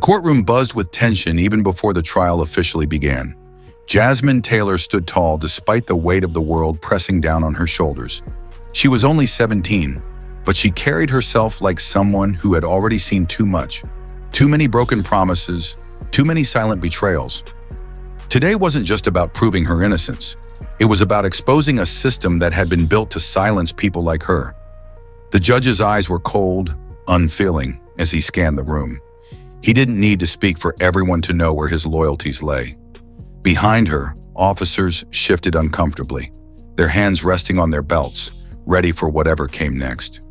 courtroom buzzed with tension even before the trial officially began. Jasmine Taylor stood tall despite the weight of the world pressing down on her shoulders. She was only 17, but she carried herself like someone who had already seen too much. Too many broken promises, too many silent betrayals. Today wasn't just about proving her innocence. It was about exposing a system that had been built to silence people like her. The judge's eyes were cold, unfeeling, as he scanned the room. He didn't need to speak for everyone to know where his loyalties lay. Behind her, officers shifted uncomfortably, their hands resting on their belts, ready for whatever came next.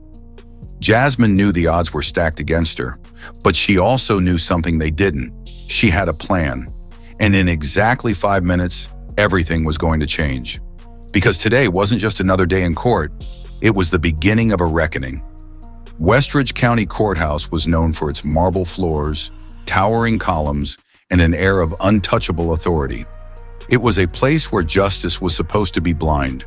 Jasmine knew the odds were stacked against her, but she also knew something they didn't. She had a plan. And in exactly 5 minutes, everything was going to change. Because today wasn't just another day in court, it was the beginning of a reckoning. Westridge County Courthouse was known for its marble floors, towering columns, and an air of untouchable authority. It was a place where justice was supposed to be blind,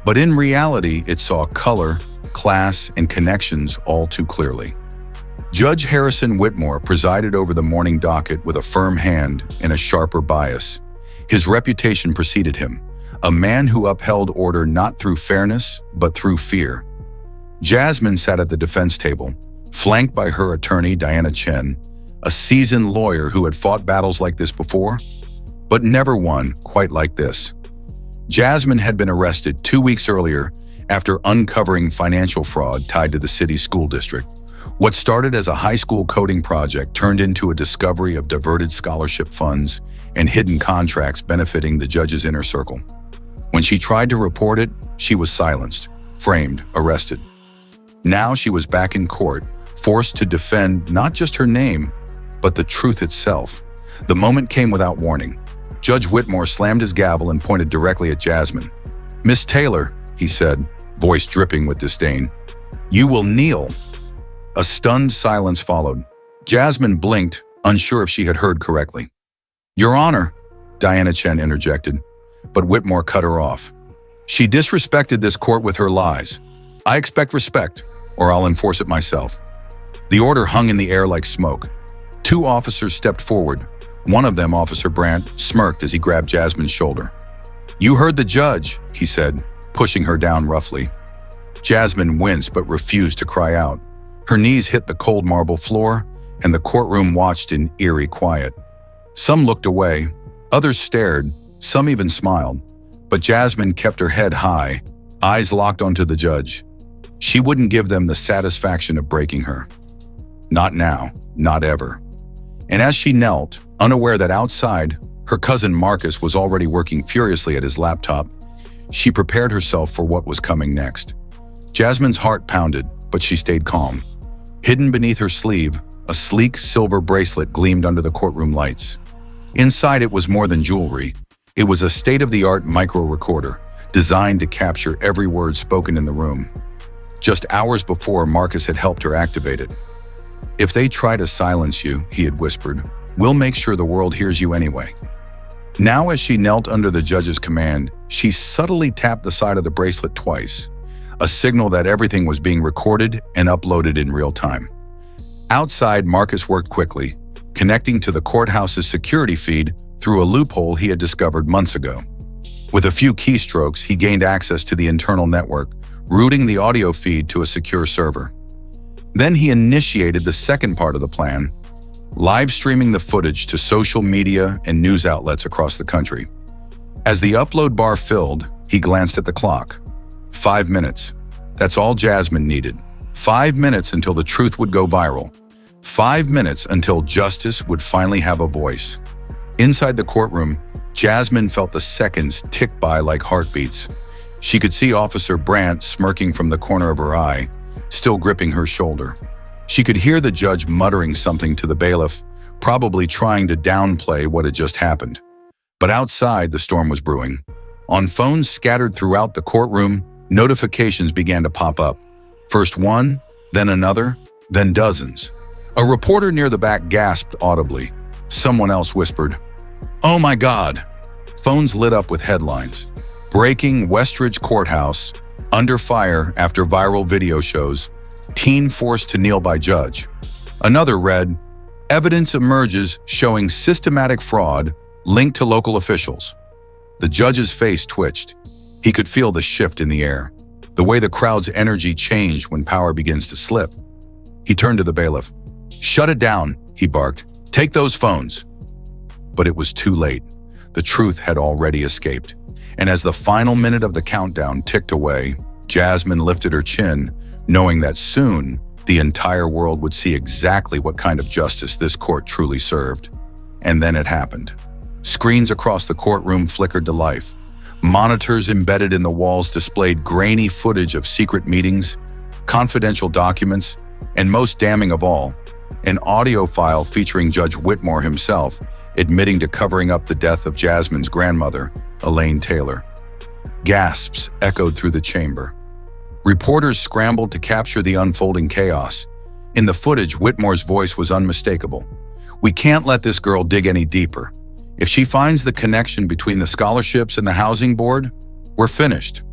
but in reality, it saw color, class, and connections all too clearly. Judge Harrison Whitmore presided over the morning docket with a firm hand and a sharper bias. His reputation preceded him, a man who upheld order not through fairness, but through fear. Jasmine sat at the defense table, flanked by her attorney, Diana Chen, a seasoned lawyer who had fought battles like this before, but never one quite like this. Jasmine had been arrested 2 weeks earlier after uncovering financial fraud tied to the city's school district. What started as a high school coding project turned into a discovery of diverted scholarship funds and hidden contracts benefiting the judge's inner circle. When she tried to report it, she was silenced, framed, arrested. Now she was back in court, forced to defend not just her name, but the truth itself. The moment came without warning. Judge Whitmore slammed his gavel and pointed directly at Jasmine. "Miss Taylor," he said, voice dripping with disdain, "you will kneel." A stunned silence followed. Jasmine blinked, unsure if she had heard correctly. "Your Honor," Diana Chen interjected, but Whitmore cut her off. "She disrespected this court with her lies. I expect respect, or I'll enforce it myself." The order hung in the air like smoke. 2 officers stepped forward. One of them, Officer Brandt, smirked as he grabbed Jasmine's shoulder. "You heard the judge," he said, pushing her down roughly. Jasmine winced but refused to cry out. Her knees hit the cold marble floor, and the courtroom watched in eerie quiet. Some looked away, others stared, some even smiled. But Jasmine kept her head high, eyes locked onto the judge. She wouldn't give them the satisfaction of breaking her. Not now, not ever. And as she knelt, unaware that outside, her cousin Marcus was already working furiously at his laptop, she prepared herself for what was coming next. Jasmine's heart pounded, but she stayed calm. Hidden beneath her sleeve, a sleek silver bracelet gleamed under the courtroom lights. Inside it was more than jewelry. It was a state-of-the-art micro-recorder, designed to capture every word spoken in the room. Just hours before, Marcus had helped her activate it. "If they try to silence you," he had whispered, "we'll make sure the world hears you anyway." Now, as she knelt under the judge's command, she subtly tapped the side of the bracelet twice, a signal that everything was being recorded and uploaded in real time. Outside, Marcus worked quickly, connecting to the courthouse's security feed through a loophole he had discovered months ago. With a few keystrokes, he gained access to the internal network, routing the audio feed to a secure server. Then he initiated the second part of the plan, live streaming the footage to social media and news outlets across the country. As the upload bar filled, he glanced at the clock. 5 minutes. That's all Jasmine needed. 5 minutes until the truth would go viral. 5 minutes until justice would finally have a voice. Inside the courtroom, Jasmine felt the seconds tick by like heartbeats. She could see Officer Brandt smirking from the corner of her eye, still gripping her shoulder. She could hear the judge muttering something to the bailiff, probably trying to downplay what had just happened. But outside, the storm was brewing. On phones scattered throughout the courtroom, notifications began to pop up. First one, then another, then dozens. A reporter near the back gasped audibly. Someone else whispered, "Oh my God!" Phones lit up with headlines. Breaking Westridge Courthouse, under fire after viral video shows, teen forced to kneel by judge. Another read, Evidence emerges showing systematic fraud linked to local officials. The judge's face twitched. He could feel the shift in the air, the way the crowd's energy changed when power begins to slip. He turned to the bailiff. "Shut it down," he barked. "Take those phones." But it was too late. The truth had already escaped. And as the final minute of the countdown ticked away, Jasmine lifted her chin, knowing that soon the entire world would see exactly what kind of justice this court truly served. And then it happened. Screens across the courtroom flickered to life. Monitors embedded in the walls displayed grainy footage of secret meetings, confidential documents, and most damning of all, an audio file featuring Judge Whitmore himself admitting to covering up the death of Jasmine's grandmother, Elaine Taylor. Gasps echoed through the chamber. Reporters scrambled to capture the unfolding chaos. In the footage, Whitmore's voice was unmistakable. "We can't let this girl dig any deeper. If she finds the connection between the scholarships and the housing board, we're finished."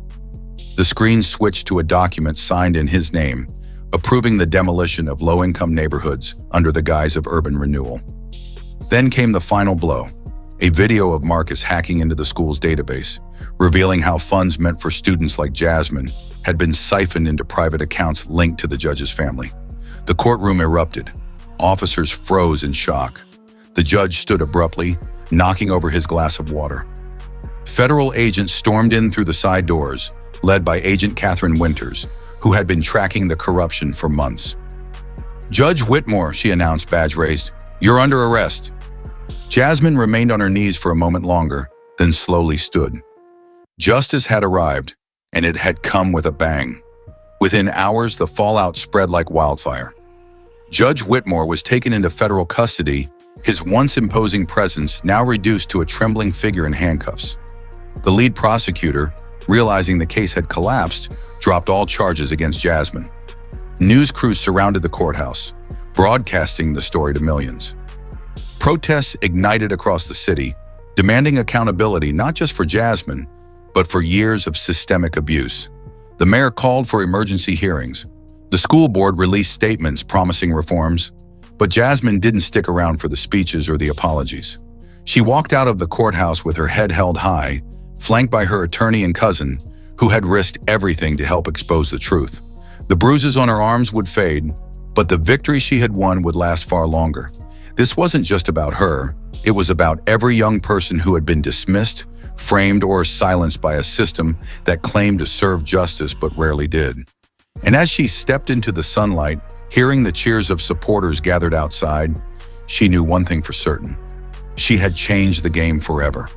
The screen switched to a document signed in his name, approving the demolition of low-income neighborhoods under the guise of urban renewal. Then came the final blow, a video of Marcus hacking into the school's database, revealing how funds meant for students like Jasmine had been siphoned into private accounts linked to the judge's family. The courtroom erupted. Officers froze in shock. The judge stood abruptly, knocking over his glass of water. Federal agents stormed in through the side doors, led by Agent Catherine Winters, who had been tracking the corruption for months. "Judge Whitmore," she announced, badge raised, "you're under arrest." Jasmine remained on her knees for a moment longer, then slowly stood. Justice had arrived, and it had come with a bang. Within hours, the fallout spread like wildfire. Judge Whitmore was taken into federal custody, his once imposing presence now reduced to a trembling figure in handcuffs. The lead prosecutor, realizing the case had collapsed, dropped all charges against Jasmine. News crews surrounded the courthouse, broadcasting the story to millions. Protests ignited across the city, demanding accountability not just for Jasmine, but for years of systemic abuse. The mayor called for emergency hearings. The school board released statements promising reforms, but Jasmine didn't stick around for the speeches or the apologies. She walked out of the courthouse with her head held high, flanked by her attorney and cousin, who had risked everything to help expose the truth. The bruises on her arms would fade, but the victory she had won would last far longer. This wasn't just about her. It was about every young person who had been dismissed, framed, or silenced by a system that claimed to serve justice but rarely did. And as she stepped into the sunlight, hearing the cheers of supporters gathered outside, she knew one thing for certain. She had changed the game forever.